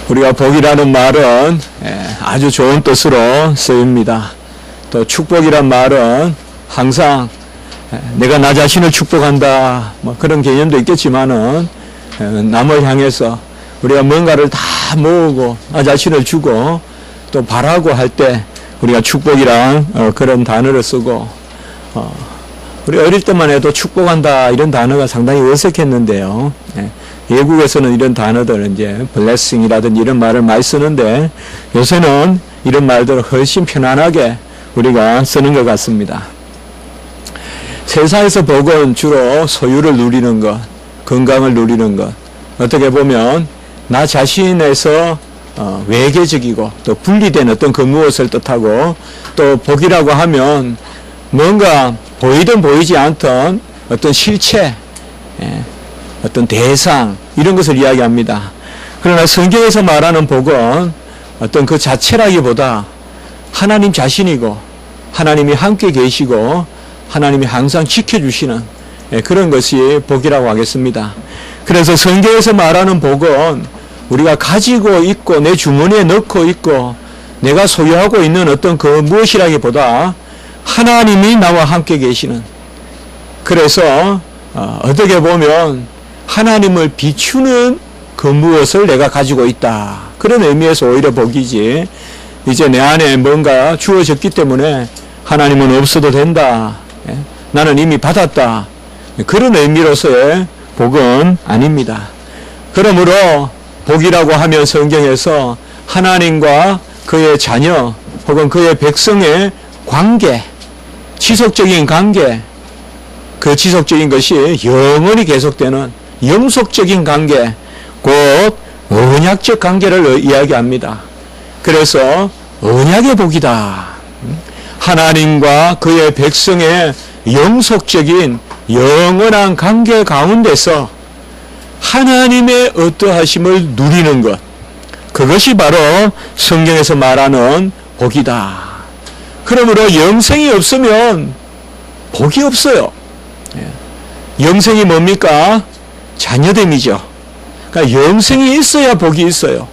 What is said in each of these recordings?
우리가 복이라는 말은 아주 좋은 뜻으로 쓰입니다. 또 축복이란 말은 항상 내가 나 자신을 축복한다 뭐 그런 개념도 있겠지만은 남을 향해서 우리가 뭔가를 다 모으고 나 자신을 주고 또 바라고 할 때 우리가 축복이란 그런 단어를 쓰고 우리 어릴 때만 해도 축복한다 이런 단어가 상당히 어색했는데요. 외국에서는 이런 단어들 이제 blessing이라든지 이런 말을 많이 쓰는데 요새는 이런 말들을 훨씬 편안하게 우리가 쓰는 것 같습니다. 세상에서 복은 주로 소유를 누리는 것, 건강을 누리는 것, 어떻게 보면 나 자신에서 외계적이고 또 분리된 어떤 그 무엇을 뜻하고 또 복이라고 하면 뭔가 보이든 보이지 않던 어떤 실체, 어떤 대상 이런 것을 이야기합니다. 그러나 성경에서 말하는 복은 어떤 그 자체라기보다 하나님 자신이고 하나님이 함께 계시고 하나님이 항상 지켜주시는 그런 것이 복이라고 하겠습니다. 그래서 성경에서 말하는 복은 우리가 가지고 있고 내 주머니에 넣고 있고 내가 소유하고 있는 어떤 그 무엇이라기보다 하나님이 나와 함께 계시는, 그래서 어떻게 보면 하나님을 비추는 그 무엇을 내가 가지고 있다 그런 의미에서 오히려 복이지, 이제 내 안에 뭔가 주어졌기 때문에 하나님은 없어도 된다, 나는 이미 받았다 그런 의미로서의 복은 아닙니다. 그러므로 복이라고 하면 성경에서 하나님과 그의 자녀 혹은 그의 백성의 관계, 지속적인 관계, 그 지속적인 것이 영원히 계속되는 영속적인 관계, 곧 언약적 관계를 이야기합니다. 그래서 언약의 복이다. 하나님과 그의 백성의 영속적인 영원한 관계 가운데서 하나님의 어떠하심을 누리는 것, 그것이 바로 성경에서 말하는 복이다. 그러므로 영생이 없으면 복이 없어요. 영생이 뭡니까? 자녀됨이죠. 그러니까 영생이 있어야 복이 있어요.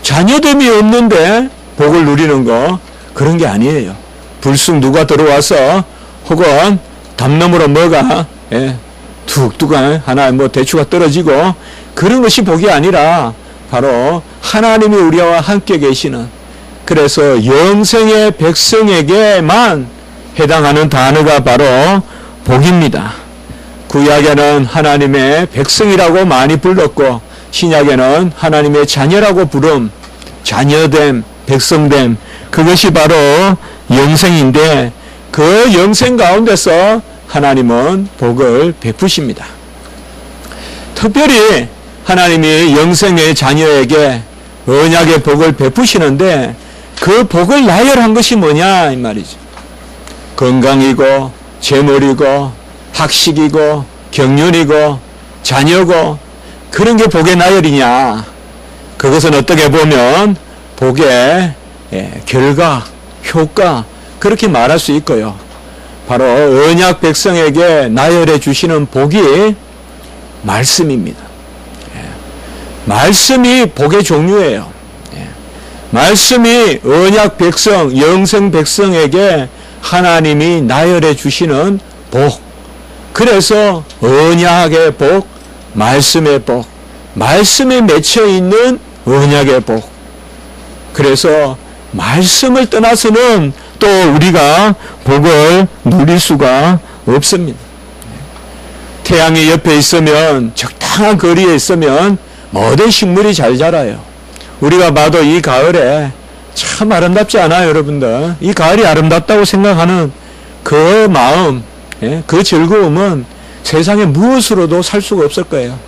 자녀됨이 없는데 복을 누리는 거, 그런 게 아니에요. 불쑥 누가 들어와서 혹은 담너머로 뭐가 툭툭 하나 뭐 대추가 떨어지고 그런 것이 복이 아니라 바로 하나님이 우리와 함께 계시는, 그래서 영생의 백성에게만 해당하는 단어가 바로 복입니다. 구약에는 하나님의 백성이라고 많이 불렀고 신약에는 하나님의 자녀라고 부름, 자녀됨, 백성됨, 그것이 바로 영생인데 그 영생 가운데서 하나님은 복을 베푸십니다. 특별히 하나님이 영생의 자녀에게 언약의 복을 베푸시는데 그 복을 나열한 것이 뭐냐 이 말이죠. 건강이고 재물이고 학식이고 경륜이고 자녀고 그런 게 복의 나열이냐. 그것은 어떻게 보면 복의 결과, 효과 그렇게 말할 수 있고요. 바로 언약 백성에게 나열해 주시는 복이 말씀입니다. 말씀이 복의 종류예요. 말씀이 언약 백성, 영생 백성에게 하나님이 나열해 주시는 복. 그래서 언약의 복, 말씀의 복, 말씀에 맺혀 있는 언약의 복. 그래서 말씀을 떠나서는 또 우리가 복을 누릴 수가 없습니다. 태양이 옆에 있으면, 적당한 거리에 있으면 모든 식물이 잘 자라요. 우리가 봐도 이 가을에 참 아름답지 않아요, 여러분들? 이 가을이 아름답다고 생각하는 그 마음, 그 즐거움은 세상에 무엇으로도 살 수가 없을 거예요.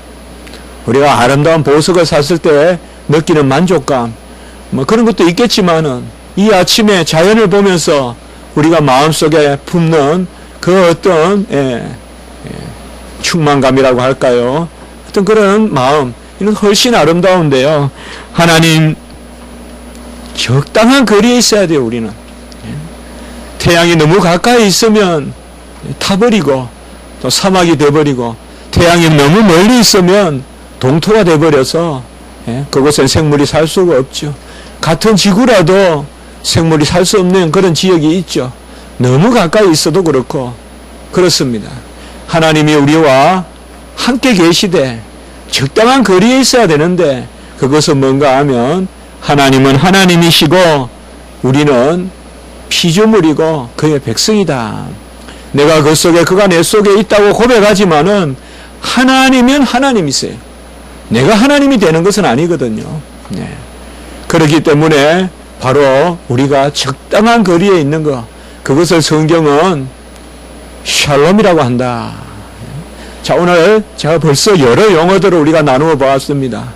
우리가 아름다운 보석을 샀을 때 느끼는 만족감, 뭐 그런 것도 있겠지만은 이 아침에 자연을 보면서 우리가 마음속에 품는 그 어떤 충만감이라고 할까요? 어떤 그런 마음, 이는 훨씬 아름다운데요. 하나님 적당한 거리에 있어야 돼요. 우리는 태양이 너무 가까이 있으면 타버리고 또 사막이 돼버리고, 태양이 너무 멀리 있으면 동토가 돼버려서 그곳엔 생물이 살 수가 없죠. 같은 지구라도 생물이 살 수 없는 그런 지역이 있죠. 너무 가까이 있어도 그렇고 그렇습니다. 하나님이 우리와 함께 계시되 적당한 거리에 있어야 되는데 그것은 뭔가 하면 하나님은 하나님이시고 우리는 피조물이고 그의 백성이다. 내가 그 속에 그가 내 속에 있다고 고백하지만은 하나님은 하나님이세요. 내가 하나님이 되는 것은 아니거든요. 그렇기 때문에 바로 우리가 적당한 거리에 있는 것, 그것을 성경은 샬롬이라고 한다. 자, 오늘 제가 벌써 여러 용어들을 우리가 나누어 보았습니다.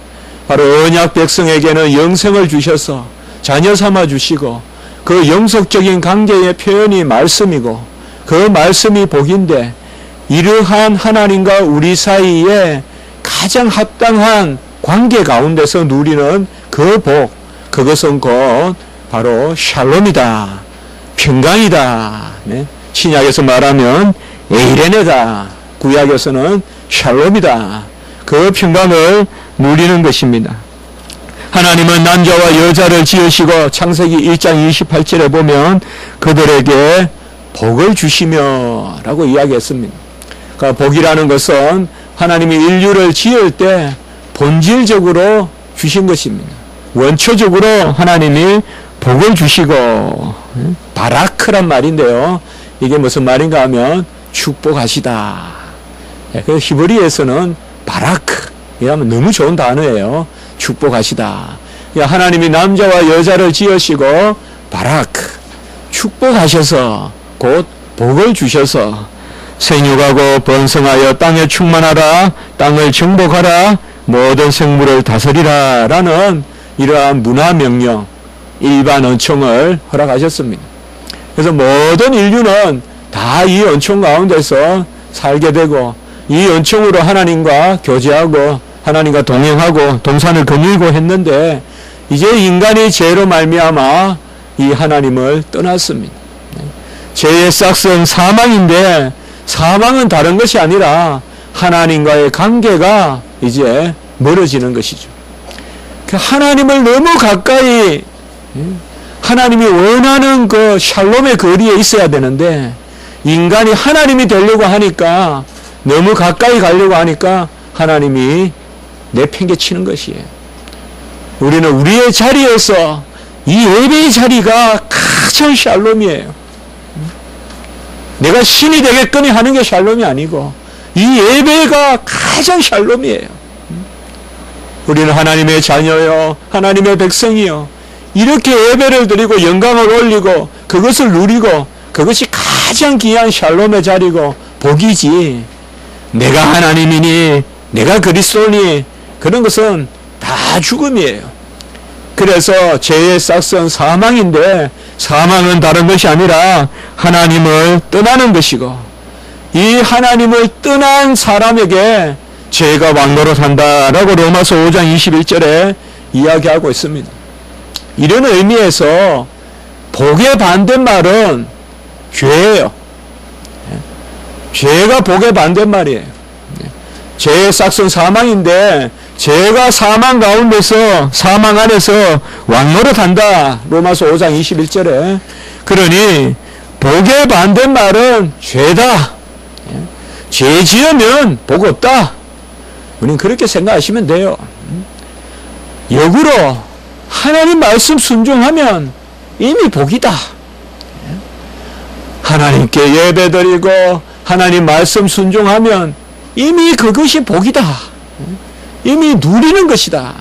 바로 언약 백성에게는 영생을 주셔서 자녀 삼아 주시고 그 영속적인 관계의 표현이 말씀이고 그 말씀이 복인데 이러한 하나님과 우리 사이에 가장 합당한 관계 가운데서 누리는 그 복, 그것은 곧 바로 샬롬이다. 평강이다. 신약에서 말하면 에이레네다. 구약에서는 샬롬이다. 그 평강을 누리는 것입니다. 하나님은 남자와 여자를 지으시고 창세기 1장 28절에 보면 그들에게 복을 주시며 라고 이야기했습니다. 그러니까 복이라는 것은 하나님이 인류를 지을 때 본질적으로 주신 것입니다. 원초적으로 하나님이 복을 주시고 바라크란 말인데요. 이게 무슨 말인가 하면 축복하시다. 그 히브리에서는 바라크 이라면 너무 좋은 단어예요. 축복하시다. 하나님이 남자와 여자를 지으시고 바라크 축복하셔서 곧 복을 주셔서 생육하고 번성하여 땅에 충만하라, 땅을 정복하라, 모든 생물을 다스리라 라는 이러한 문화명령, 일반 언총을 허락하셨습니다. 그래서 모든 인류는 다 이 언총 가운데서 살게 되고 이 언총으로 하나님과 교제하고 하나님과 동행하고 동산을 거닐고 했는데 이제 인간이 죄로 말미암아 이 하나님을 떠났습니다. 죄의 싹은 사망인데 사망은 다른 것이 아니라 하나님과의 관계가 이제 멀어지는 것이죠. 하나님을 너무 가까이 하나님이 원하는 그 샬롬의 거리에 있어야 되는데 인간이 하나님이 되려고 하니까 너무 가까이 가려고 하니까 하나님이 내팽개치는 것이에요. 우리는 우리의 자리에서 이 예배의 자리가 가장 샬롬이에요. 내가 신이 되겠거니 하는 게 샬롬이 아니고 이 예배가 가장 샬롬이에요. 우리는 하나님의 자녀요, 하나님의 백성이요. 이렇게 예배를 드리고 영광을 올리고 그것을 누리고 그것이 가장 귀한 샬롬의 자리고 복이지. 내가 하나님이니 내가 그리스도니 그런 것은 다 죽음이에요. 그래서 죄의 싹은 사망인데 사망은 다른 것이 아니라 하나님을 떠나는 것이고 이 하나님을 떠난 사람에게 죄가 왕노릇한다라고 로마서 5장 21절에 이야기하고 있습니다. 이런 의미에서 복의 반대말은 죄예요. 죄가 복의 반대말이에요. 죄의 싹은 사망인데 죄가 사망 가운데서 사망 안에서 왕노릇한다. 로마서 5장 21절에. 그러니 복의 반대말은 죄다. 죄 지으면 복 없다. 우리는 그렇게 생각하시면 돼요. 역으로 하나님 말씀 순종하면 이미 복이다. 하나님께 예배드리고 하나님 말씀 순종하면 이미 그것이 복이다. 이미 누리는 것이다.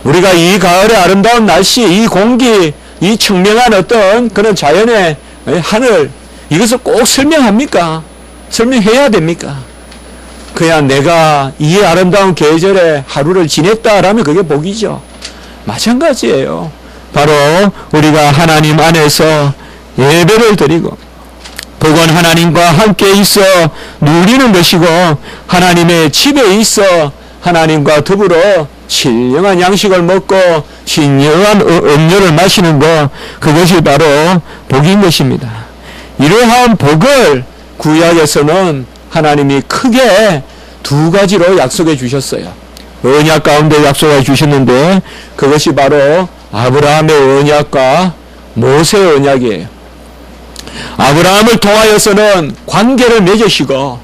우리가 이 가을의 아름다운 날씨, 이 공기, 이 청명한 어떤 그런 자연의 하늘, 이것을 꼭 설명합니까? 설명해야 됩니까? 그냥 내가 이 아름다운 계절에 하루를 지냈다라면 그게 복이죠. 마찬가지예요. 바로 우리가 하나님 안에서 예배를 드리고 복은 하나님과 함께 있어 누리는 것이고 하나님의 집에 있어 하나님과 더불어 신령한 양식을 먹고 신령한 음료를 마시는 것, 그것이 바로 복인 것입니다. 이러한 복을 구약에서는 하나님이 크게 두 가지로 약속해 주셨어요. 언약 가운데 약속해 주셨는데 그것이 바로 아브라함의 언약과 모세의 언약이에요. 아브라함을 통하여서는 관계를 맺으시고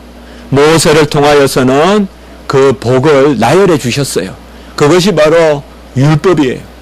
모세를 통하여서는 그 복을 나열해 주셨어요. 그것이 바로 율법이에요.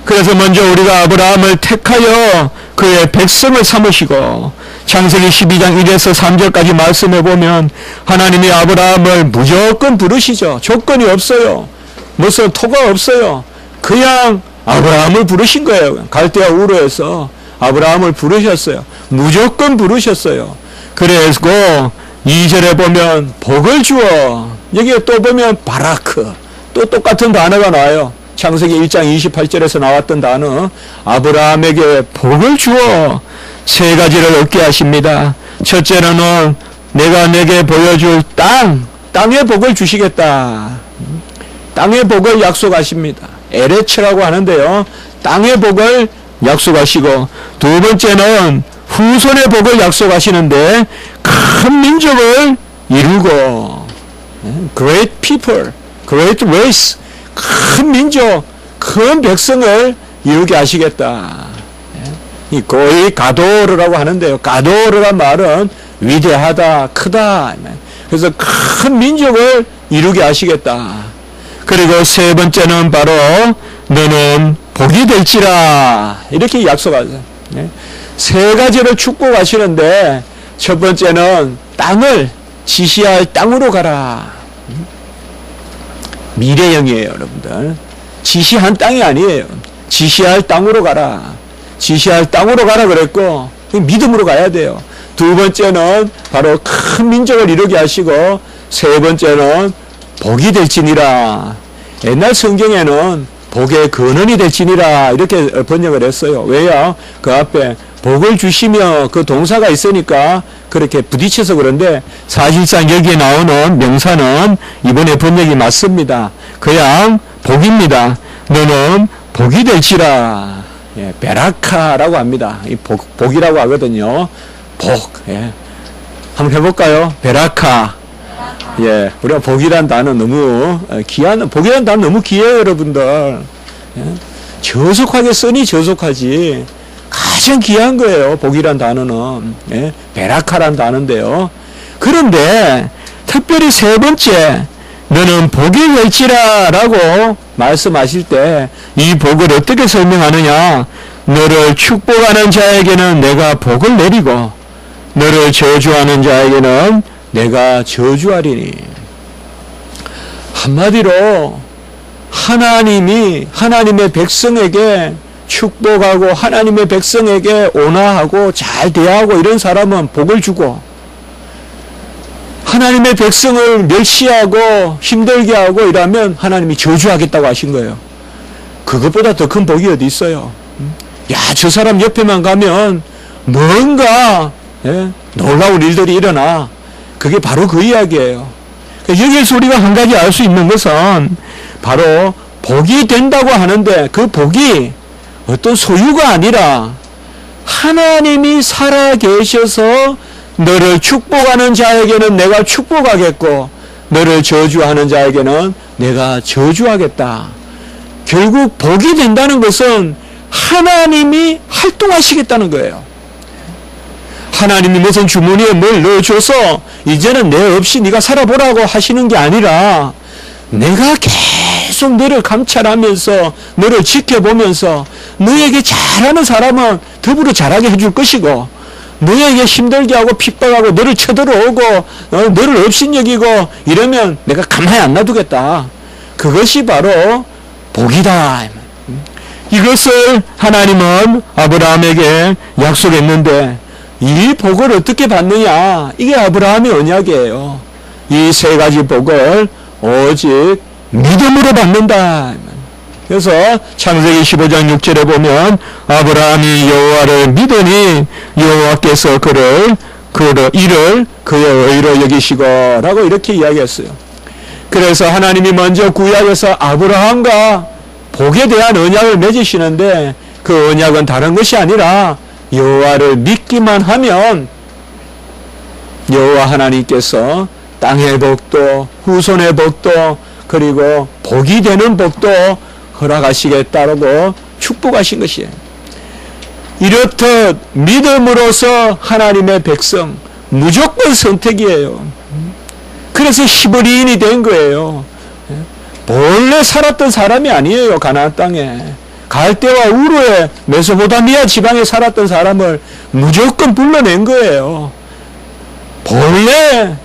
그래서 먼저 우리가 아브라함을 택하여 그의 백성을 삼으시고 창세기 12장 1에서 3절까지 말씀해 보면 하나님이 아브라함을 무조건 부르시죠. 조건이 없어요. 무슨 토가 없어요. 그냥 아브라함을 부르신 거예요. 갈대아 우르에서 아브라함을 부르셨어요. 무조건 부르셨어요. 그래서 2절에 보면 복을 주어, 여기에 또 보면 바라크, 또 똑같은 단어가 나와요. 창세기 1장 28절에서 나왔던 단어, 아브라함에게 복을 주어 세 가지를 얻게 하십니다. 첫째로는 내가 내게 보여줄 땅의 복을 주시겠다. 땅의 복을 약속하십니다. 에레츠라고 하는데요. 땅의 복을 약속하시고, 두 번째는 후손의 복을 약속하시는데 큰 민족을 이루고, great people, great race, 큰 민족, 큰 백성을 이루게 하시겠다. 이 고이 가도르라고 하는데요. 가도르란 말은 위대하다, 크다. 그래서 큰 민족을 이루게 하시겠다. 그리고 세 번째는 바로 너는 복이 될지라, 이렇게 약속하죠. 세 가지를 축복하시는데 첫 번째는 땅을 지시할 땅으로 가라. 미래형이에요, 여러분들. 지시한 땅이 아니에요. 지시할 땅으로 가라. 지시할 땅으로 가라 그랬고, 믿음으로 가야 돼요. 두 번째는 바로 큰 민족을 이루게 하시고, 세 번째는 복이 될지니라. 옛날 성경에는 복의 근원이 될지니라 이렇게 번역을 했어요. 왜요? 그 앞에 복을 주시며 그 동사가 있으니까 그렇게 부딪혀서 그런데, 사실상 여기에 나오는 명사는 이번에 번역이 맞습니다. 그냥 복입니다. 너는 복이 될지라. 예, 베라카라고 합니다. 이 복이라고 하거든요. 복. 예. 한번 해볼까요? 베라카. 예, 우리가 복이란 단어 너무 복이란 단어 너무 귀해요, 여러분들. 예. 저속하게 쓰니 저속하지. 가장 귀한 거예요, 복이란 단어는. 예. 베라카란 단어인데요. 그런데 특별히 세 번째, 너는 복이 될지라 라고 말씀하실 때 이 복을 어떻게 설명하느냐? 너를 축복하는 자에게는 내가 복을 내리고 너를 저주하는 자에게는 내가 저주하리니. 한마디로 하나님이 하나님의 백성에게 축복하고 하나님의 백성에게 온화하고 잘 대하고 이런 사람은 복을 주고, 하나님의 백성을 멸시하고 힘들게 하고 이러면 하나님이 저주하겠다고 하신 거예요. 그것보다 더 큰 복이 어디 있어요? 야, 저 사람 옆에만 가면 뭔가 놀라운 일들이 일어나. 그게 바로 그 이야기예요. 여기에서 우리가 한 가지 알 수 있는 것은 바로 복이 된다고 하는데 그 복이 어떤 소유가 아니라 하나님이 살아계셔서 너를 축복하는 자에게는 내가 축복하겠고 너를 저주하는 자에게는 내가 저주하겠다. 결국 복이 된다는 것은 하나님이 활동하시겠다는 거예요. 하나님이 무슨 주머니에 뭘 넣어줘서 이제는 내 없이 네가 살아보라고 하시는 게 아니라 내가 계속 너를 감찰하면서 너를 지켜보면서 너에게 잘하는 사람은 더불어 잘하게 해줄 것이고, 너에게 힘들게 하고 핍박하고 너를 쳐들어오고 너를 업신여기고 이러면 내가 가만히 안 놔두겠다. 그것이 바로 복이다. 이것을 하나님은 아브라함에게 약속했는데 이 복을 어떻게 받느냐? 이게 아브라함의 언약이에요. 이 세 가지 복을 오직 믿음으로 받는다. 그래서 창세기 15장 6절에 보면 아브라함이 여호와를 믿으니 여호와께서 이를 그의 의로 여기시고 라고 이렇게 이야기했어요. 그래서 하나님이 먼저 구약에서 아브라함과 복에 대한 언약을 맺으시는데 그 언약은 다른 것이 아니라 여호와를 믿기만 하면 여호와 하나님께서 땅의 복도 후손의 복도 그리고 복이 되는 복도 허락하시겠다고 축복하신 것이에요. 이렇듯 믿음으로서 하나님의 백성 무조건 선택이에요. 그래서 히브리인이 된 거예요. 본래 살았던 사람이 아니에요. 가나안 땅에 갈대와 우르의 메소포타미아 지방에 살았던 사람을 무조건 불러낸 거예요. 본래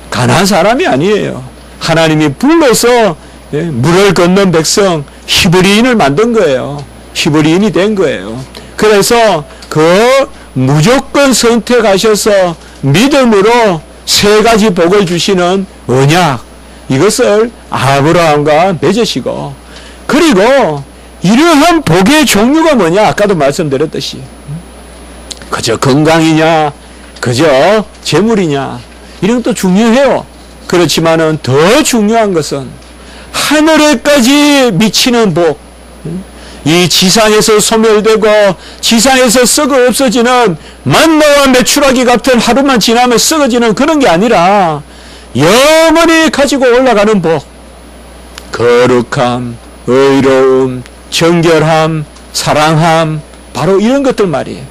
가나안 사람이 아니에요. 하나님이 불러서 물을 건넌 백성 히브리인을 만든 거예요. 히브리인이 된 거예요. 그래서 그 무조건 선택하셔서 믿음으로 세 가지 복을 주시는 언약, 이것을 아브라함과 맺으시고, 그리고 이러한 복의 종류가 뭐냐? 아까도 말씀드렸듯이 그저 건강이냐, 그저 재물이냐, 이런 것도 중요해요. 그렇지만은 더 중요한 것은 하늘에까지 미치는 복, 이 지상에서 소멸되고 지상에서 썩어 없어지는 만나와 메추라기 같은 하루만 지나면 썩어지는 그런 게 아니라 영원히 가지고 올라가는 복, 거룩함, 의로움, 정결함, 사랑함, 바로 이런 것들 말이에요.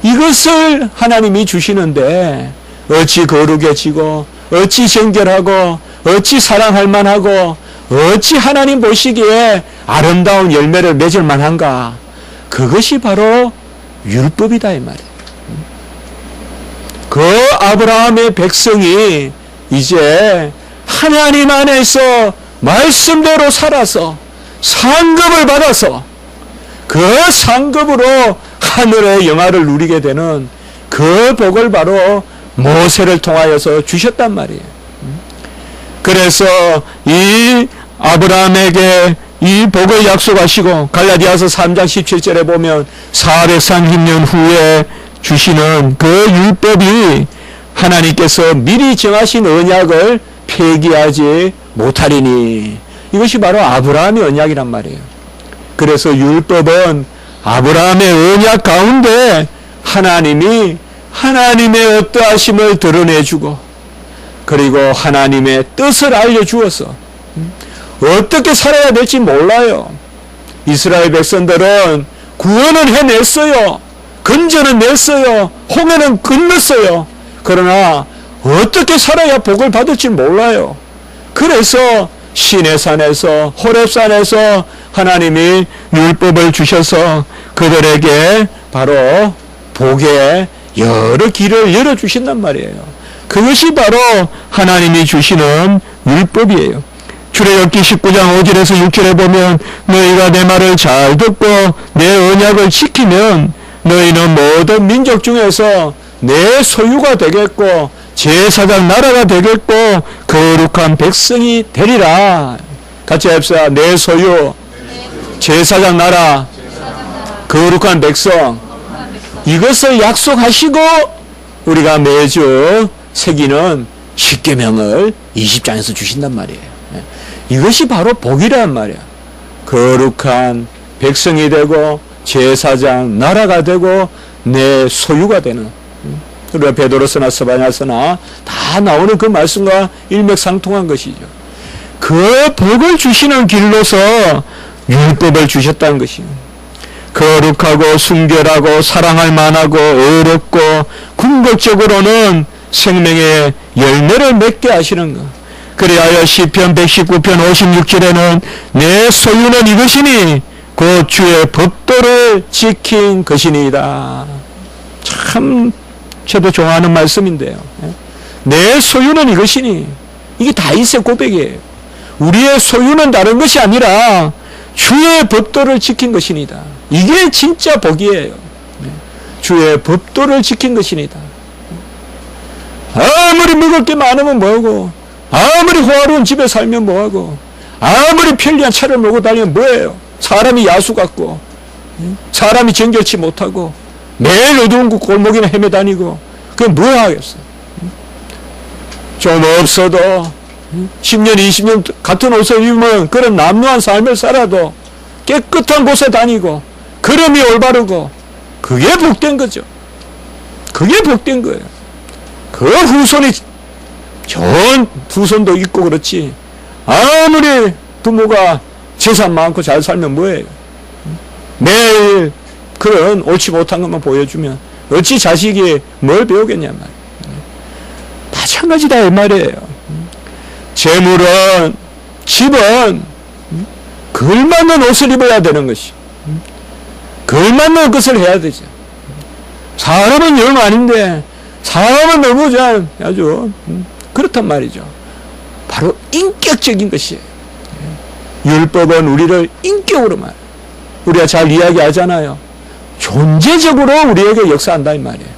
이것을 하나님이 주시는데 어찌 거룩해지고 어찌 정결하고 어찌 사랑할 만하고 어찌 하나님 보시기에 아름다운 열매를 맺을 만한가? 그것이 바로 율법이다 이 말이에요. 그 아브라함의 백성이 이제 하나님 안에서 말씀대로 살아서 상급을 받아서 그 상급으로 하늘의 영화를 누리게 되는 그 복을 바로 모세를 통하여서 주셨단 말이에요. 그래서 이 아브라함에게 이 복을 약속하시고 갈라디아서 3장 17절에 보면 430년 후에 주시는 그 율법이 하나님께서 미리 정하신 언약을 폐기하지 못하리니, 이것이 바로 아브라함의 언약이란 말이에요. 그래서 율법은 아브라함의 언약 가운데 하나님이 하나님의 어떠하심을 드러내주고, 그리고 하나님의 뜻을 알려주어서 어떻게 살아야 될지 몰라요. 이스라엘 백성들은 구원은 해냈어요. 근전은 냈어요. 홍해는 건넜어요. 그러나 어떻게 살아야 복을 받을지 몰라요. 그래서 시내산에서 호렙산에서 하나님이 율법을 주셔서 그들에게 바로 복의 여러 길을 열어주신단 말이에요. 그것이 바로 하나님이 주시는 율법이에요. 출애굽기 19장 5절에서 6절에 보면 너희가 내 말을 잘 듣고 내 언약을 지키면 너희는 모든 민족 중에서 내 소유가 되겠고 제사장 나라가 되겠고 거룩한 백성이 되리라. 같이 합시다. 내 소유, 제사장 나라, 거룩한 백성. 이것을 약속하시고 우리가 매주 새기는 십계명을 20장에서 주신단 말이에요. 이것이 바로 복이란 말이야. 거룩한 백성이 되고 제사장 나라가 되고 내 소유가 되는, 우리가 베드로서나 스바냐서나 다 나오는 그 말씀과 일맥상통한 것이죠. 그 복을 주시는 길로서 율법을 주셨다는 것이에요. 거룩하고 순결하고 사랑할 만하고 의롭고 궁극적으로는 생명의 열매를 맺게 하시는 것. 그리하여 시편 119편 56절에는 내 소유는 이것이니 곧 주의 법도를 지킨 것이니이다. 참 저도 좋아하는 말씀인데요. 내 소유는 이것이니, 이게 다윗의 고백이에요. 우리의 소유는 다른 것이 아니라 주의 법도를 지킨 것이니다. 이게 진짜 복이에요. 주의 법도를 지킨 것이니다. 아무리 먹을 게 많으면 뭐하고, 아무리 호화로운 집에 살면 뭐하고, 아무리 편리한 차를 몰고 다니면 뭐예요? 사람이 야수 같고, 사람이 정결치 못하고, 매일 어두운 골목이나 헤매다니고, 그건 뭐 하겠어? 좀 없어도 10년 20년 같은 옷을 입으면 그런 남루한 삶을 살아도 깨끗한 곳에 다니고 걸음이 올바르고, 그게 복된 거죠. 그게 복된 거예요. 그 후손이 좋은 후손도 있고 그렇지, 아무리 부모가 재산 많고 잘 살면 뭐예요? 매일 그런 옳지 못한 것만 보여주면 어찌 자식이 뭘 배우겠냐 말이에요. 마찬가지다 이 말이에요. 재물은, 집은 걸맞는 옷을 입어야 되는 것이, 걸맞는 것을 해야 되죠. 사람은 영 아닌데 사람은 너무 아주 그렇단 말이죠. 바로 인격적인 것이에요. 율법은 우리를 인격으로 말해요. 우리가 잘 이야기하잖아요. 존재적으로 우리에게 역사한다 이 말이에요.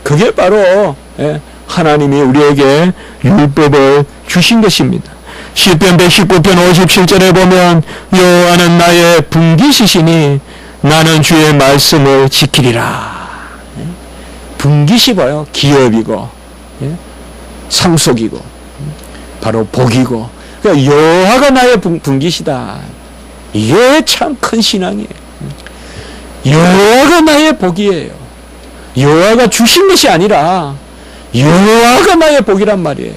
그게 바로 하나님이 우리에게 율법을 주신 것입니다. 시편 119편 57절에 보면 여호와는 나의 분깃이시니 나는 주의 말씀을 지키리라. 분깃이 뭐요? 기업이고 상속이고 바로 복이고, 그러니까 여호와가 나의 분깃이다. 이게 참 큰 신앙이에요. 여호와가 나의 복이에요. 여호와가 주신 것이 아니라 여호와가 나의 복이란 말이에요.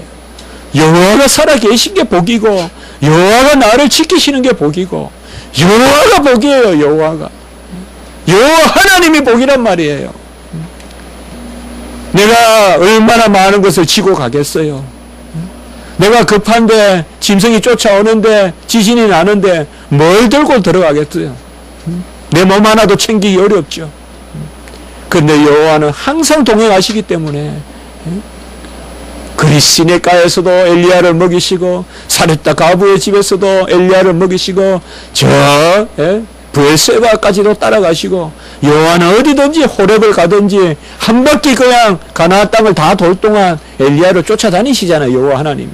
여호와가 살아 계신 게 복이고 여호와가 나를 지키시는 게 복이고 여호와가 복이에요. 여호와 하나님이 복이란 말이에요. 내가 얼마나 많은 것을 지고 가겠어요. 내가 급한데 짐승이 쫓아오는데 지진이 나는데 뭘 들고 들어가겠어요. 내 몸 하나도 챙기기 어렵죠. 그런데 여호와는 항상 동행하시기 때문에 그리스네가에서도 엘리야를 먹이시고 사렙다 가부의 집에서도 엘리야를 먹이시고 저 브엘세바까지도 따라가시고 여호와는 어디든지 호렙을 가든지 한 바퀴 그냥 가나안 땅을 다 돌 동안 엘리야를 쫓아다니시잖아요. 여호와 하나님이.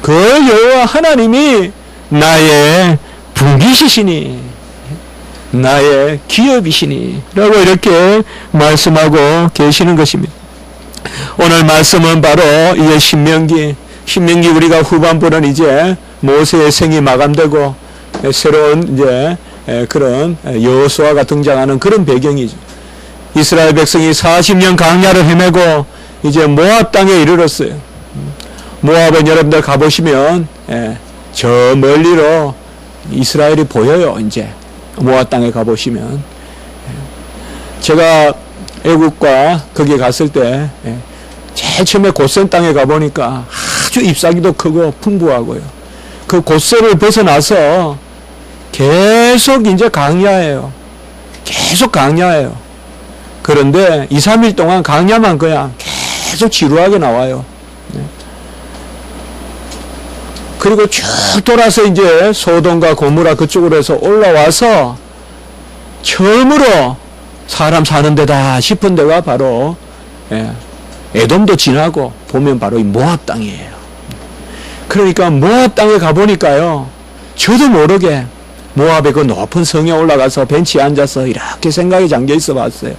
그 여호와 하나님이 나의 분깃이시니 나의 기업이시니 라고 이렇게 말씀하고 계시는 것입니다. 오늘 말씀은 바로 이제 신명기 우리가 후반부는 이제 모세의 생이 마감되고 새로운 이제 그런 여호수아가 등장하는 그런 배경이죠. 이스라엘 백성이 40년 광야를 헤매고 이제 모압 땅에 이르렀어요. 모압은 여러분들 가보시면 저 멀리로 이스라엘이 보여요. 이제 모압 땅에 가보시면 제가 애국과 거기 갔을 때 제일 처음에 고센 땅에 가보니까 아주 잎사귀도 크고 풍부하고요. 그 고센을 벗어나서 계속 이제 강야예요. 계속 강야예요. 그런데 2, 3일 동안 강야만 그냥 계속 지루하게 나와요. 그리고 쭉 돌아서 이제 소돔과 고모라 그쪽으로 해서 올라와서 처음으로 사람 사는 데다 싶은 데가 바로 에돔도 지나고 보면 바로 이 모압 땅이에요. 그러니까 모압 땅에 가보니까요, 저도 모르게 모압의 그 높은 성에 올라가서 벤치에 앉아서 이렇게 생각에 잠겨 있어 봤어요.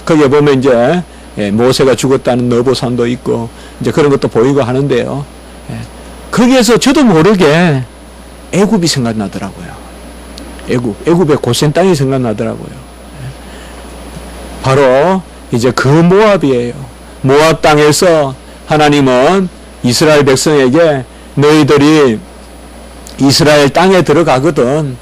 거기에 보면 이제 모세가 죽었다는 너보산도 있고 이제 그런 것도 보이고 하는데요. 거기에서 저도 모르게 애굽이 생각나더라고요. 애굽의 고센 땅이 생각나더라고요. 바로 이제 그 모압이에요. 모압 땅에서 하나님은 이스라엘 백성에게 너희들이 이스라엘 땅에 들어가거든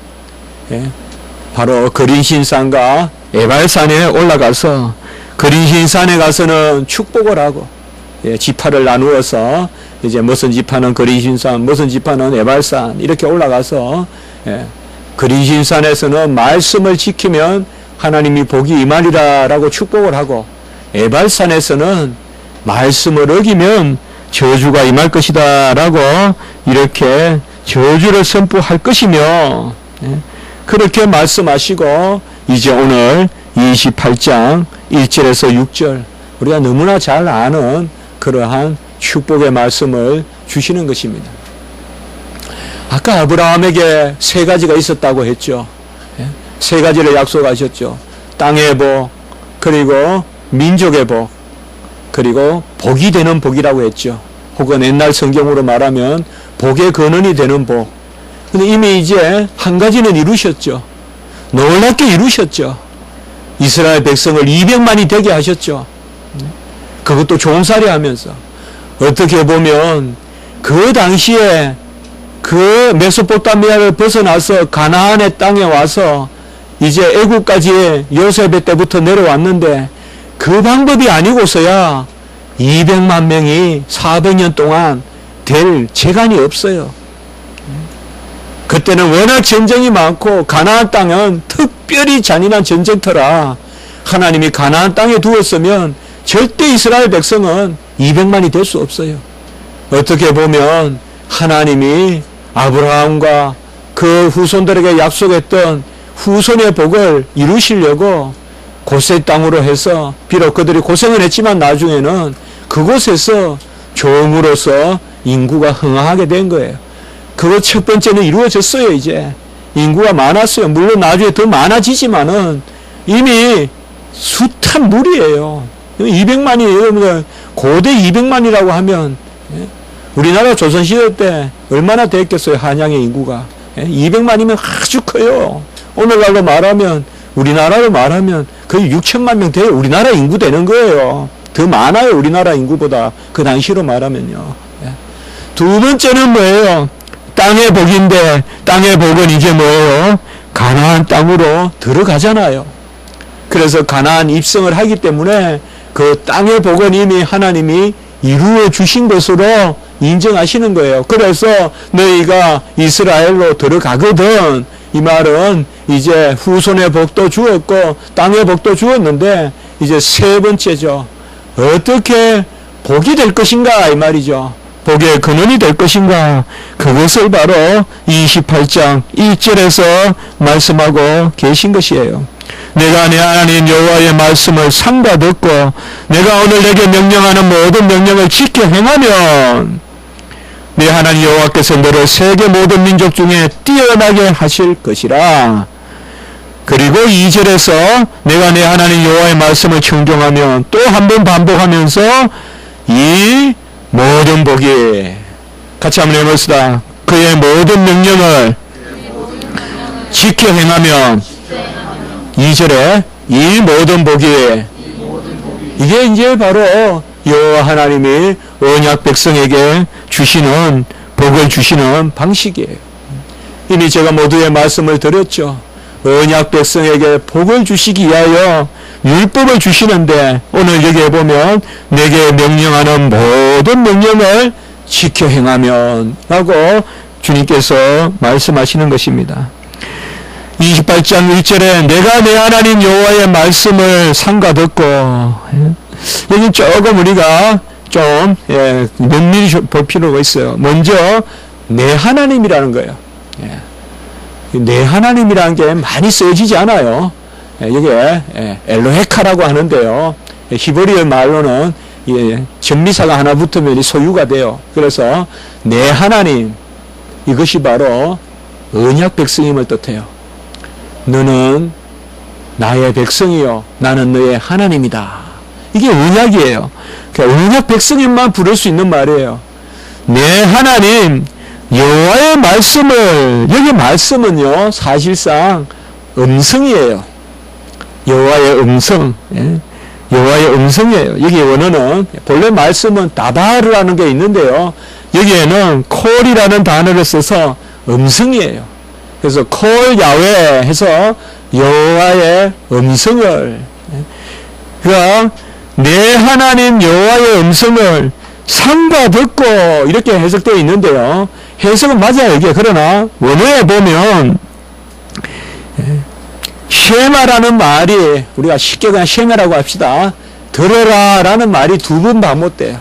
바로 거린신산과 에발산에 올라가서 거린신산에 가서는 축복을 하고 지파를 나누어서 이제 무슨 지파는 거린신산, 무슨 지파는 에발산 이렇게 올라가서 거린신산에서는 말씀을 지키면 하나님이 복이 임하리라라고 축복을 하고 에발산에서는 말씀을 어기면 저주가 임할 것이다라고 이렇게 저주를 선포할 것이며 그렇게 말씀하시고 이제 오늘 28장 1절에서 6절 우리가 너무나 잘 아는 그러한 축복의 말씀을 주시는 것입니다. 아까 아브라함에게 세 가지가 있었다고 했죠. 세 가지를 약속하셨죠. 땅의 복, 그리고 민족의 복, 그리고 복이 되는 복이라고 했죠. 혹은 옛날 성경으로 말하면 복의 근원이 되는 복. 근데 이미 이제 한 가지는 이루셨죠. 놀랍게 이루셨죠. 이스라엘 백성을 200만이 되게 하셨죠. 그것도 종살이 하면서. 어떻게 보면 그 당시에 그 메소포타미아를 벗어나서 가나안의 땅에 와서 이제 애국까지 요셉의 때부터 내려왔는데 그 방법이 아니고서야 200만 명이 400년 동안 될 재간이 없어요. 그때는 워낙 전쟁이 많고 가나안 땅은 특별히 잔인한 전쟁터라 하나님이 가나안 땅에 두었으면 절대 이스라엘 백성은 200만이 될 수 없어요. 어떻게 보면 하나님이 아브라함과 그 후손들에게 약속했던 후손의 복을 이루시려고 고셋 땅으로 해서 비록 그들이 고생을 했지만 나중에는 그곳에서 종으로서 인구가 흥황하게 된 거예요. 그거 첫 번째는 이루어졌어요. 이제 인구가 많았어요. 물론 나중에 더 많아지지만은 이미 숱한 무리예요. 200만이 고대 200만이라고 하면 우리나라 조선시대 때 얼마나 됐겠어요. 한양의 인구가 200만이면 아주 커요. 오늘날로 말하면 우리나라로 말하면 거의 6천만 명 돼요. 우리나라 인구 되는 거예요. 더 많아요. 우리나라 인구보다 그 당시로 말하면요. 두 번째는 뭐예요? 땅의 복인데 땅의 복은 이제 뭐예요? 가나안 땅으로 들어가잖아요. 그래서 가나안 입성을 하기 때문에 그 땅의 복은 이미 하나님이 이루어 주신 것으로 인정하시는 거예요. 그래서 너희가 이스라엘로 들어가거든. 이 말은 이제 후손의 복도 주었고 땅의 복도 주었는데 이제 세 번째죠. 어떻게 복이 될 것인가 이 말이죠. 복의 근원이 될 것인가. 그것을 바로 28장 1절에서 말씀하고 계신 것이에요. 내가 내 하나님 여호와의 말씀을 삼가 듣고 내가 오늘 내게 명령하는 모든 명령을 지켜 행하면 내 하나님 여호와께서 너를 세계 모든 민족 중에 뛰어나게 하실 것이라. 그리고 2절에서 내가 내 하나님 여호와의 말씀을 청종하면 또 한 번 반복하면서 이 모든 복이 같이 한번 해봅시다. 그의 모든 명령을 지켜 행하면 2절에 이 모든 복이 이게 이제 바로 여호와 하나님이 언약 백성에게 주시는 복을 주시는 방식이에요. 이미 제가 모두의 말씀을 드렸죠. 언약 백성에게 복을 주시기 위하여 율법을 주시는데 오늘 여기에 보면 내게 명령하는 모든 명령을 지켜 행하면 라고 주님께서 말씀하시는 것입니다. 28장 1절에 내가 내 하나님 여호와의 말씀을 삼가 듣고 여기 조금 우리가 좀 면밀히 볼 필요가 있어요. 먼저 내 하나님이라는 거예요. 내 하나님이라는 게 많이 쓰여지지 않아요. 이게 엘로헤카라고 하는데요. 히브리어 말로는 전미사가 하나 붙으면 소유가 돼요. 그래서 내 하나님 이것이 바로 언약 백성임을 뜻해요. 너는 나의 백성이요 나는 너의 하나님이다. 이게 언약이에요. 그러니까 언약 백성임만 부를 수 있는 말이에요. 내 하나님 여호와의 말씀을 여기 말씀은요 사실상 음성이에요. 여호와의 음성 여호와의 음성이에요. 여기 원어는 본래 말씀은 다바르라는 게 있는데요. 여기에는 콜이라는 단어를 써서 음성이에요. 그래서 콜 야훼 해서 여호와의 음성을 그러니까 내 하나님 여호와의 음성을 삼가 듣고 이렇게 해석되어 있는데요. 해석은 맞아요. 이게 그러나 원어에 보면 쉐마라는 말이 우리가 쉽게 그냥 쉐마라고 합시다. 들어라 라는 말이 두 번 반복돼요.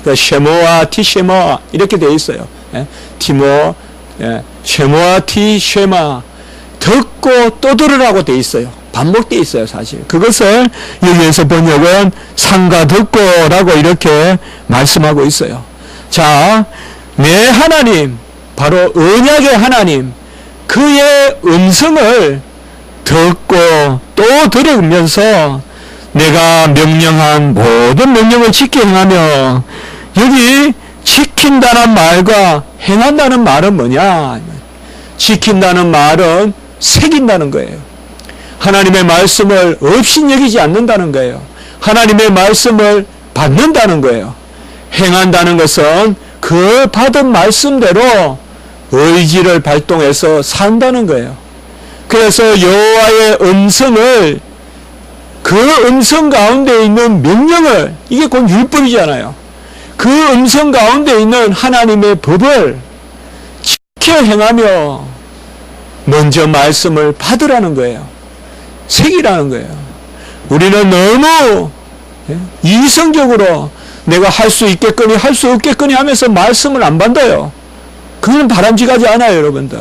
그러니까 쉐모와 티쉐마 이렇게 되어 있어요. 티모 쉐모와 티쉐마 듣고 또 들으라고 되어 있어요. 반복되어 있어요. 사실 그것을 여기에서 번역은 삼가 듣고라고 이렇게 말씀하고 있어요. 자, 내 하나님 바로 언약의 하나님 그의 음성을 듣고 또 들으면서 내가 명령한 모든 명령을 지켜 행하며 여기 지킨다는 말과 행한다는 말은 뭐냐? 지킨다는 말은 새긴다는 거예요. 하나님의 말씀을 업신여기지 않는다는 거예요. 하나님의 말씀을 받는다는 거예요. 행한다는 것은 그 받은 말씀대로 의지를 발동해서 산다는 거예요. 그래서 여호와의 음성을, 그 음성 가운데 있는 명령을, 이게 곧 율법이잖아요. 그 음성 가운데 있는 하나님의 법을 지켜 행하며 먼저 말씀을 받으라는 거예요. 새기라는 거예요. 우리는 너무 이성적으로 내가 할 수 있겠거니 할 수 없겠거니 하면서 말씀을 안 받아요. 그건 바람직하지 않아요, 여러분들.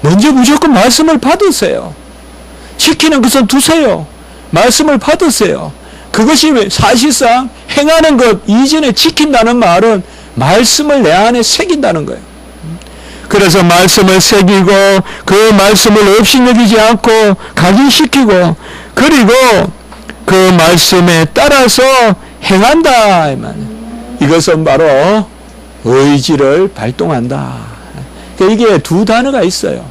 먼저 무조건 말씀을 받으세요. 지키는 것은 두세요. 말씀을 받으세요. 그것이 사실상 행하는 것 이전에 지킨다는 말은 말씀을 내 안에 새긴다는 거예요. 그래서 말씀을 새기고 그 말씀을 없이 여기지 않고 각인시키고 그리고 그 말씀에 따라서 행한다. 이것은 바로 의지를 발동한다. 이게 두 단어가 있어요.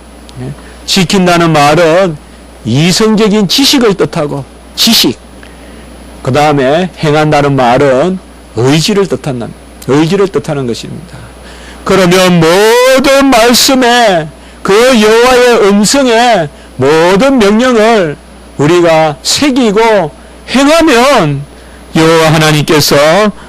지킨다는 말은 이성적인 지식을 뜻하고 지식. 그 다음에 행한다는 말은 의지를 뜻하는 것입니다. 그러면 모든 말씀에 그 여호와의 음성에 모든 명령을 우리가 새기고 행하면 여호와 하나님께서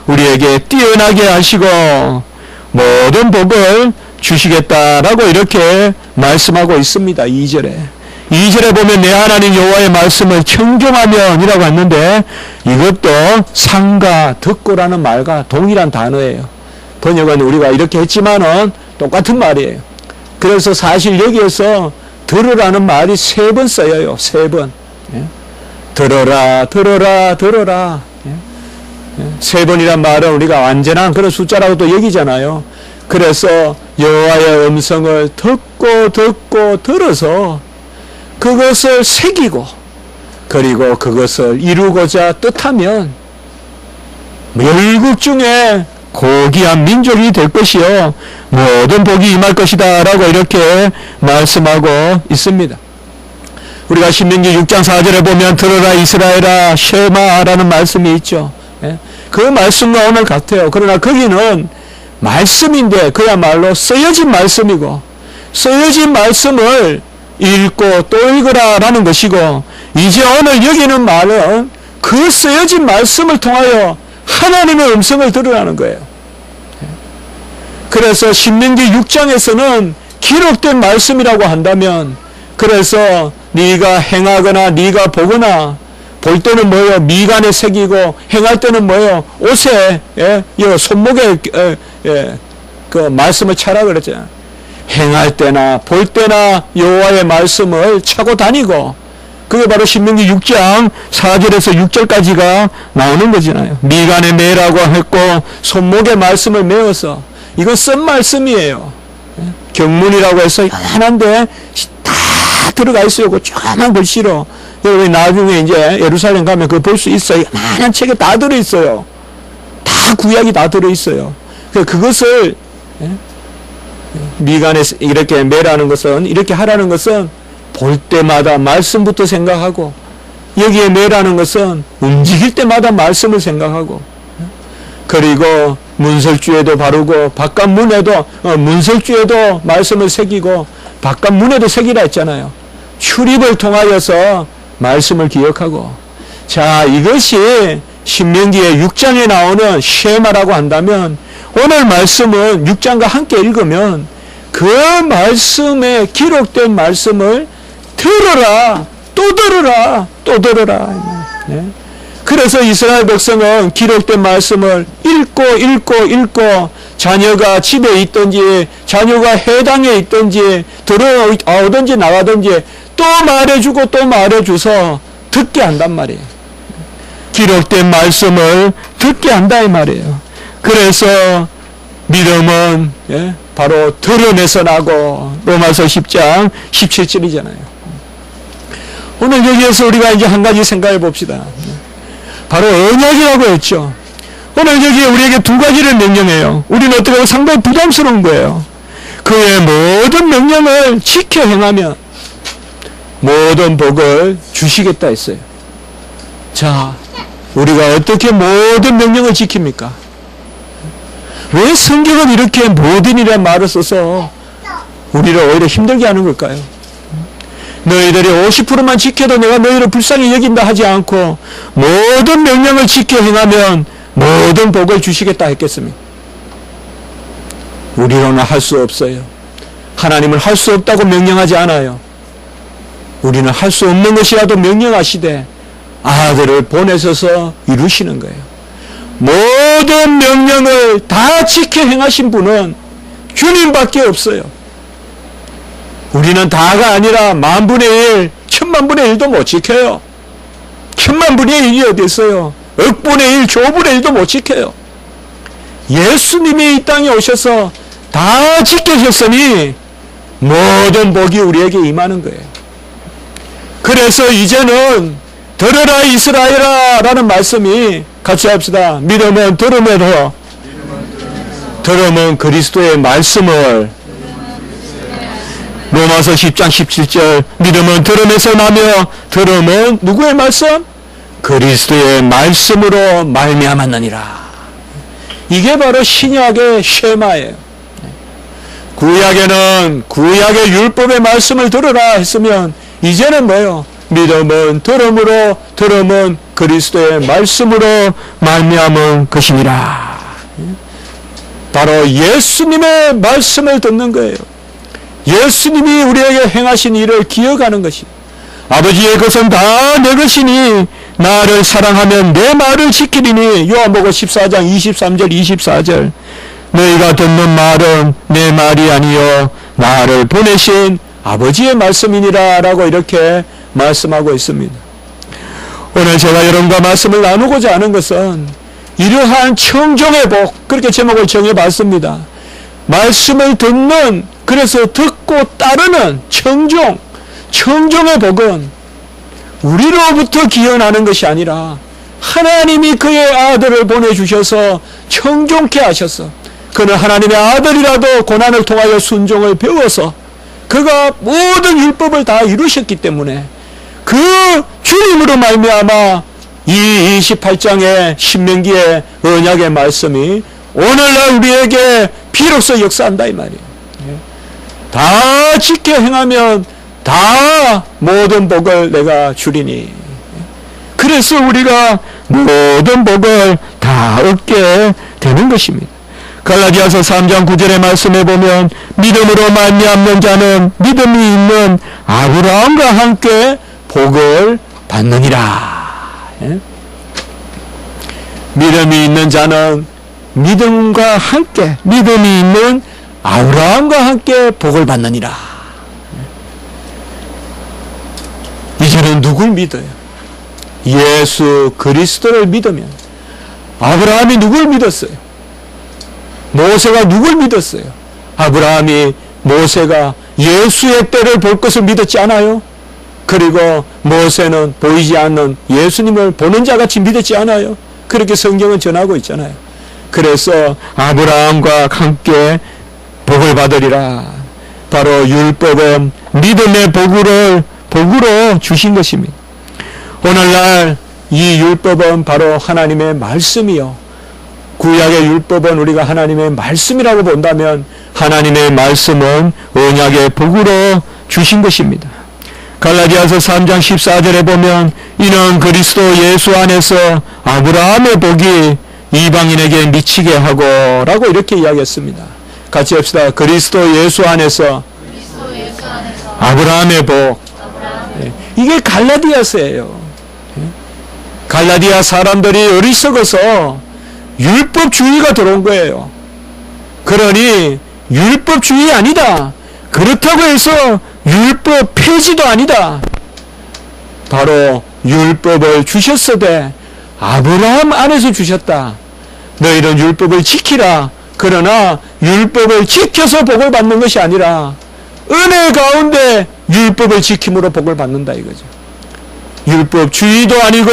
우리에게 뛰어나게 하시고 모든 복을 주시겠다라고 이렇게 말씀하고 있습니다. 2절에 보면 내 하나님 여호와의 말씀을 청종하면이라고 했는데 이것도 상가 듣고라는 말과 동일한 단어예요. 번역은 우리가 이렇게 했지만은 똑같은 말이에요. 그래서 사실 여기에서 들으라는 말이 3번 쓰여요. 3번. 들어라, 들어라, 들어라. 3번이란 말은 우리가 완전한 그런 숫자라고도 여기잖아요. 그래서 여호와의 음성을 듣고 들어서 그것을 새기고 그리고 그것을 이루고자 뜻하면 열국 중에 고귀한 민족이 될 것이요 모든 복이 임할 것이다 라고 이렇게 말씀하고 있습니다. 우리가 신명기 6장 4절에 보면 들어라 이스라엘아 쉐마라는 말씀이 있죠. 그 말씀과 오늘 같아요. 그러나 거기는 말씀인데 그야말로 쓰여진 말씀이고 쓰여진 말씀을 읽고 또 읽으라 라는 것이고 이제 오늘 여기는 말은 그 쓰여진 말씀을 통하여 하나님의 음성을 들으라는 거예요. 그래서 신명기 6장에서는 기록된 말씀이라고 한다면 그래서 네가 행하거나 네가 보거나 볼 때는 뭐예요? 미간에 새기고 행할 때는 뭐예요? 옷에 손목에 그 말씀을 차라 그랬잖아요. 행할 때나 볼 때나 여호와의 말씀을 차고 다니고 그게 바로 신명기 6장 4절에서 6절까지가 나오는 거잖아요. 미간에 매라고 했고 손목에 말씀을 메어서 이건 쓴 말씀이에요. 경문이라고 해서 요만한데 다 들어가 있어요. 그 조그만 글씨로. 여러분 나중에 이제 예루살렘 가면 그거 볼 수 있어요. 요만한 책에 다 들어있어요. 다 구약이 다 들어있어요. 그것을 미간에 이렇게 매라는 것은 이렇게 하라는 것은 볼 때마다 말씀부터 생각하고 여기에 매라는 것은 움직일 때마다 말씀을 생각하고 그리고 문설주에도 바르고 바깥문에도 문설주에도 말씀을 새기고 바깥문에도 새기라 했잖아요. 출입을 통하여서 말씀을 기억하고 자 이것이 신명기의 6장에 나오는 쉐마라고 한다면 오늘 말씀은 6장과 함께 읽으면 그 말씀에 기록된 말씀을 들어라 또 들어라 또 들어라. 그래서 이스라엘 백성은 기록된 말씀을 읽고 자녀가 집에 있든지 자녀가 해당에 있든지 들어오든지 나가든지 또 말해주고 또 말해줘서 듣게 한단 말이에요. 기록된 말씀을 듣게 한다 이 말이에요. 그래서 믿음은 바로 드러내서 나고 로마서 10장 17절이잖아요. 오늘 여기에서 우리가 이제 한 가지 생각해 봅시다. 바로 언약이라고 했죠. 오늘 여기 우리에게 두 가지를 명령해요. 우리는 어떻게 보면 상당히 부담스러운 거예요. 그의 모든 명령을 지켜 행하면 모든 복을 주시겠다 했어요. 자, 우리가 어떻게 모든 명령을 지킵니까? 왜 성경은 이렇게 모든이라는 말을 써서 우리를 오히려 힘들게 하는 걸까요? 너희들이 50%만 지켜도 내가 너희를 불쌍히 여긴다 하지 않고 모든 명령을 지켜 행하면 모든 복을 주시겠다 했겠습니까? 우리로는 할 수 없어요. 하나님은 할 수 없다고 명령하지 않아요. 우리는 할 수 없는 것이라도 명령하시되 아들을 보내셔서 이루시는 거예요. 모든 명령을 다 지켜 행하신 분은 주님밖에 없어요. 우리는 다가 아니라 만분의 일, 천만분의 일도 못 지켜요. 천만분의 일이 어디 있어요? 억분의 일, 조분의 일도 못 지켜요. 예수님이 이 땅에 오셔서 다 지켜셨으니 모든 복이 우리에게 임하는 거예요. 그래서 이제는 들으라 이스라엘아 라는 말씀이 같이 합시다. 믿음은 들음으로, 들음은 그리스도의 말씀을, 로마서 10장 17절, 믿음은 들음에서 나며 들음은 누구의 말씀? 그리스도의 말씀으로 말미암았느니라. 이게 바로 신약의 쉐마예요. 구약에는 구약의 율법의 말씀을 들으라 했으면 이제는 뭐예요? 믿음은 들음으로, 들음은 그리스도의 말씀으로 말미암은 것이니라. 바로 예수님의 말씀을 듣는 거예요. 예수님이 우리에게 행하신 일을 기억하는 것이, 아버지의 것은 다 내 것이니 나를 사랑하면 내 말을 지키리니. 요한복음 14장 23절 24절. 너희가 듣는 말은 내 말이 아니요 나를 보내신 아버지의 말씀이니라 라고 이렇게 말씀하고 있습니다. 오늘 제가 여러분과 말씀을 나누고자 하는 것은 이러한 청종의 복, 그렇게 제목을 정해봤습니다. 말씀을 듣는, 그래서 듣고 따르는 청종의 복은 우리로부터 기원하는 것이 아니라 하나님이 그의 아들을 보내주셔서 청종케 하셔서, 그는 하나님의 아들이라도 고난을 통하여 순종을 배워서 그가 모든 율법을 다 이루셨기 때문에 그 주님으로 말미암아 이 28장의 신명기의 언약의 말씀이 오늘날 우리에게 비로소 역사한다 이 말이에요. 다 지켜 행하면 다 모든 복을 내가 주리니. 그래서 우리가 모든 복을 다 얻게 되는 것입니다. 갈라디아서 3장 9절의 말씀에 보면 믿음으로 말미암는 자는 믿음이 있는 아브라함과 함께 복을 받느니라. 믿음이 있는 자는 믿음과 함께, 믿음이 있는 아브라함과 함께 복을 받느니라. 이제는 누굴 믿어요? 예수 그리스도를 믿으면. 아브라함이 누굴 믿었어요? 모세가 누굴 믿었어요? 아브라함이 모세가 예수의 때를 볼 것을 믿었지 않아요? 그리고 모세는 보이지 않는 예수님을 보는 자같이 믿었지 않아요? 그렇게 성경은 전하고 있잖아요. 그래서 아브라함과 함께 복을 받으리라. 바로 율법은 믿음의 복으로 주신 것입니다. 오늘날 이 율법은 바로 하나님의 말씀이요. 구약의 율법은 우리가 하나님의 말씀이라고 본다면 하나님의 말씀은 언약의 복으로 주신 것입니다. 갈라디아서 3장 14절에 보면 이는 그리스도 예수 안에서 아브라함의 복이 이방인에게 미치게 하고 라고 이렇게 이야기했습니다. 같이 합시다. 그리스도 예수 안에서 아브라함의 복. 이게 갈라디아서예요. 갈라디아 사람들이 어리석어서 율법주의가 들어온 거예요. 그러니 율법주의 아니다. 그렇다고 해서 율법 폐지도 아니다. 바로 율법을 주셨으되 아브라함 안에서 주셨다. 너희는 율법을 지키라. 그러나 율법을 지켜서 복을 받는 것이 아니라 은혜 가운데 율법을 지킴으로 복을 받는다 이거죠. 율법주의도 아니고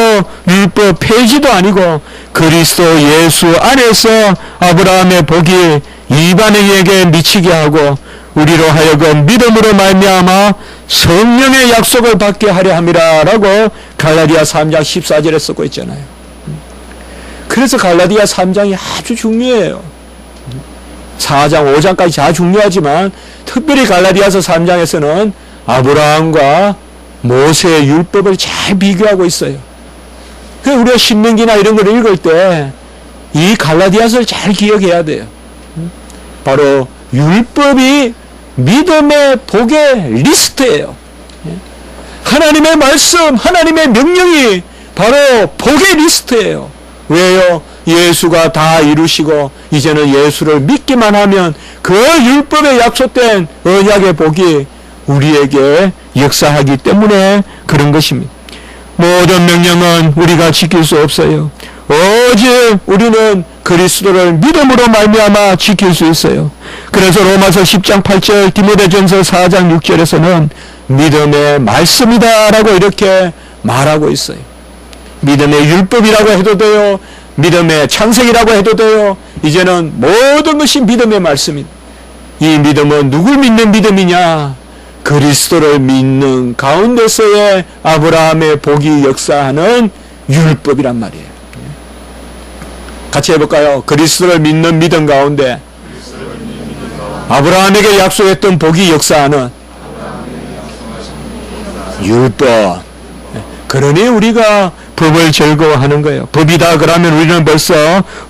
율법 폐지도 아니고 그리스도 예수 안에서 아브라함의 복이 이방인에게 미치게 하고 우리로 하여금 믿음으로 말미암아 성령의 약속을 받게 하려 함이라 라고 갈라디아 3장 14절에 쓰고 있잖아요. 그래서 갈라디아 3장이 아주 중요해요. 4장, 5장까지 다 중요하지만 특별히 갈라디아서 3장에서는 아브라함과 모세의 율법을 잘 비교하고 있어요. 그래서 우리가 신명기나 이런 걸 읽을 때 이 갈라디아서를 잘 기억해야 돼요. 바로 율법이 믿음의 복의 리스트예요. 하나님의 말씀, 하나님의 명령이 바로 복의 리스트예요. 왜요? 예수가 다 이루시고 이제는 예수를 믿기만 하면 그 율법에 약속된 언약의 복이 우리에게 역사하기 때문에 그런 것입니다. 모든 명령은 우리가 지킬 수 없어요. 오직 우리는 그리스도를 믿음으로 말미암아 지킬 수 있어요. 그래서 로마서 10장 8절, 디모데전서 4장 6절에서는 믿음의 말씀이다라고 이렇게 말하고 있어요. 믿음의 율법이라고 해도 돼요. 믿음의 창세기라고 해도 돼요. 이제는 모든 것이 믿음의 말씀입니다. 이 믿음은 누굴 믿는 믿음이냐? 그리스도를 믿는 가운데서의 아브라함의 복이 역사하는 율법이란 말이에요. 같이 해볼까요? 그리스도를 믿는 믿음 가운데 아브라함에게 약속했던 복이 역사하는 율법. 그러니 우리가 법을 즐거워하는 거예요. 법이다 그러면 우리는 벌써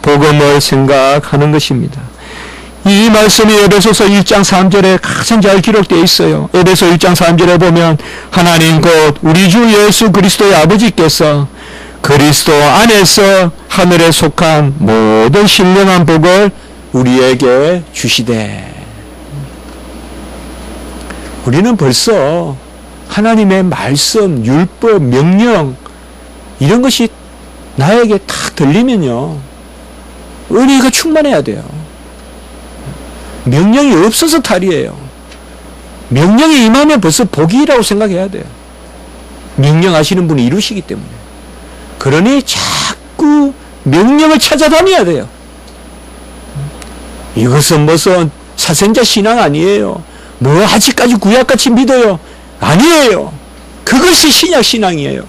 복음을 생각하는 것입니다. 이 말씀이 에베소서 1장 3절에 가장 잘 기록되어 있어요. 에베소 1장 3절에 보면 하나님 곧 우리 주 예수 그리스도의 아버지께서 그리스도 안에서 하늘에 속한 모든 신령한 복을 우리에게 주시되. 우리는 벌써 하나님의 말씀, 율법, 명령 이런 것이 나에게 탁 들리면요 은혜가 충만해야 돼요. 명령이 없어서 탈이에요. 명령이 임하면 벌써 복이라고 생각해야 돼요. 명령하시는 분이 이루시기 때문에. 그러니 자꾸 명령을 찾아다녀야 돼요. 이것은 무슨 사생자 신앙 아니에요. 뭐 아직까지 구약같이 믿어요. 아니에요. 그것이 신약 신앙이에요.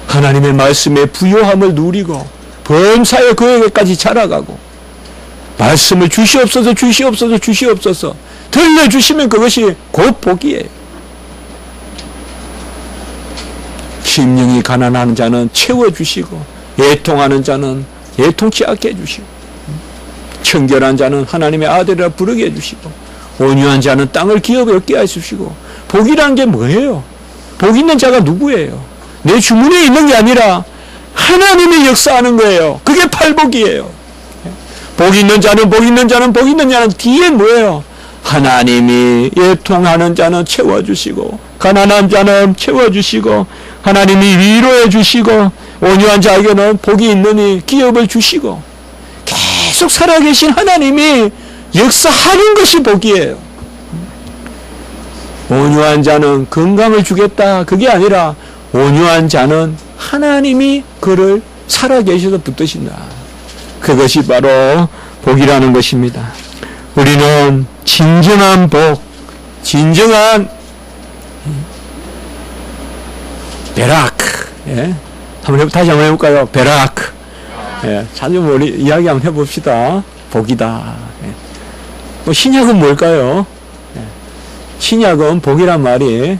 하나님의 말씀에 부요함을 누리고 범사에 그에게까지 자라가고 말씀을 주시옵소서 주시옵소서 주시옵소서 들려주시면 그것이 곧 복이에요. 심령이 가난한 자는 채워주시고 애통하는 자는 애통치 않게 해주시고 청결한 자는 하나님의 아들이라 부르게 해주시고 온유한 자는 땅을 기업에 얻게 해주시고 복이란 게 뭐예요? 복 있는 자가 누구예요? 내 주문에 있는 게 아니라 하나님이 역사하는 거예요. 그게 팔복이에요. 복 있는 자는 복 있는 자는 복 있는 자는 뒤에 뭐예요? 하나님이 애통하는 자는 채워주시고 가난한 자는 채워주시고 하나님이 위로해 주시고 온유한 자에게는 복이 있느니 기업을 주시고 계속 살아계신 하나님이 역사하는 것이 복이에요. 온유한 자는 건강을 주겠다 그게 아니라 온유한 자는 하나님이 그를 살아계셔서 붙드신다. 그것이 바로 복이라는 것입니다. 우리는 진정한 복, 진정한 베라크, 예? 다시 한번 해볼까요? 베라크. 예, 자주 우리 이야기 한번 해봅시다. 복이다. 예. 뭐 신약은 뭘까요? 예. 신약은 복이란 말이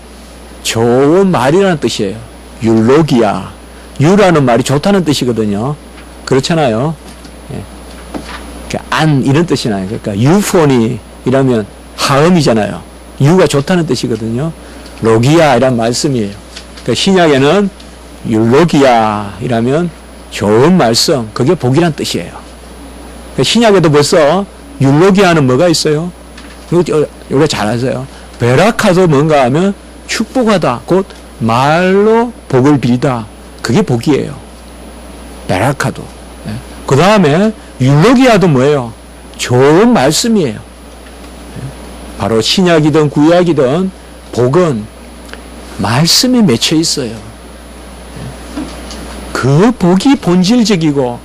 좋은 말이라는 뜻이에요. 율로기야. 유라는 말이 좋다는 뜻이거든요. 그렇잖아요. 예. 그러니까 안 이런 뜻이 나요. 그러니까 유포니 이라면 하음이잖아요. 유가 좋다는 뜻이거든요. 로기야 이란 말씀이에요. 그러니까 신약에는 율로기야 이라면 좋은 말씀, 그게 복이란 뜻이에요. 그러니까 신약에도 벌써 율로기야는 뭐가 있어요? 이거 잘 아세요. 베라카도 뭔가 하면 축복하다, 곧 말로 복을 빌다. 그게 복이에요. 베라카도. 네. 그 다음에 율로기야도 뭐예요? 좋은 말씀이에요. 네. 바로 신약이든 구약이든 복은 말씀에 맺혀 있어요. 네. 그 복이 본질적이고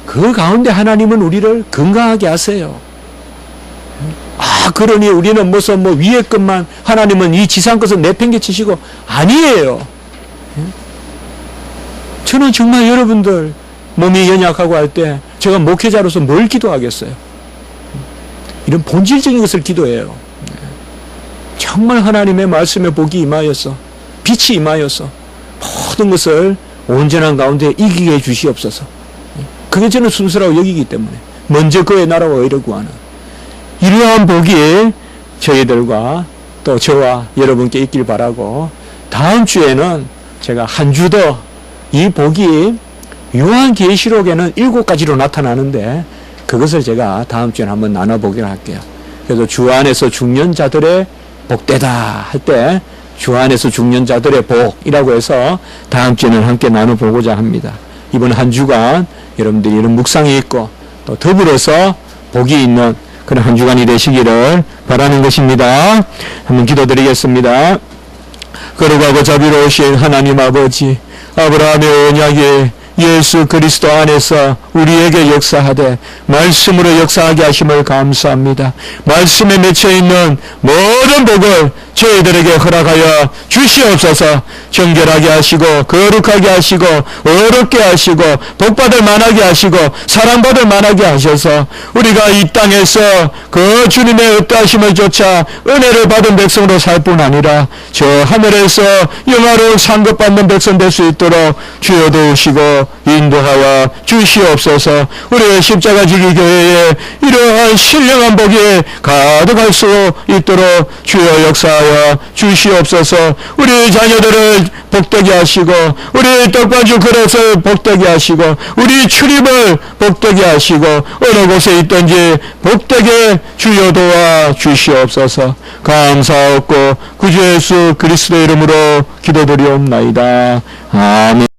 그 가운데 하나님은 우리를 건강하게 하세요. 아, 그러니 우리는 무슨 위의 것만 하나님은 이 지상 것을 내팽개치시고 아니에요. 저는 정말 여러분들 몸이 연약하고 할 때 제가 목회자로서 뭘 기도하겠어요? 이런 본질적인 것을 기도해요. 정말 하나님의 말씀에 복이 임하여서 빛이 임하여서 모든 것을 온전한 가운데 이기게 해 주시옵소서. 그게 저는 순수라고 여기기 때문에 먼저 그의 나라와 의를 구하는 이러한 복이 저희들과 또 저와 여러분께 있길 바라고, 다음 주에는 제가 한 주 더 이 복이 요한계시록에는 7가지로 나타나는데 그것을 제가 다음 주에 한번 나눠보기로 할게요. 그래서 주 안에서 죽는 자들의 복되다 할 때 주 안에서 죽는 자들의 복이라고 해서 다음 주에는 함께 나눠보고자 합니다. 이번 한 주간 여러분들이 이런 묵상이 있고 또 더불어서 복이 있는 그런 한 주간이 되시기를 바라는 것입니다. 한번 기도드리겠습니다. 거룩하고 자비로우신 하나님 아버지, 아브라함의 언약에 예수 그리스도 안에서 우리에게 역사하되 말씀으로 역사하게 하심을 감사합니다. 말씀에 맺혀있는 모든 복을 저희들에게 허락하여 주시옵소서. 정결하게 하시고 거룩하게 하시고 어렵게 하시고 복받을 만하게 하시고 사랑받을 만하게 하셔서 우리가 이 땅에서 그 주님의 어떠하심을 쫓아 은혜를 받은 백성으로 살 뿐 아니라 저 하늘에서 영화로운 상급 받는 백성 될 수 있도록 주여 도우시고 인도하여 주시옵소서. 우리의 십자가 지기 교회에 이러한 신령한 복이 가득할 수 있도록 주여 역사하여 주시옵소서. 우리 자녀들을 복되게 하시고 우리 떡반주 그릇을 복되게 하시고 우리 출입을 복되게 하시고 어느 곳에 있든지 복되게 주여 도와 주시옵소서. 감사하옵고 구주 예수 그리스도 이름으로 기도드리옵나이다. 아멘.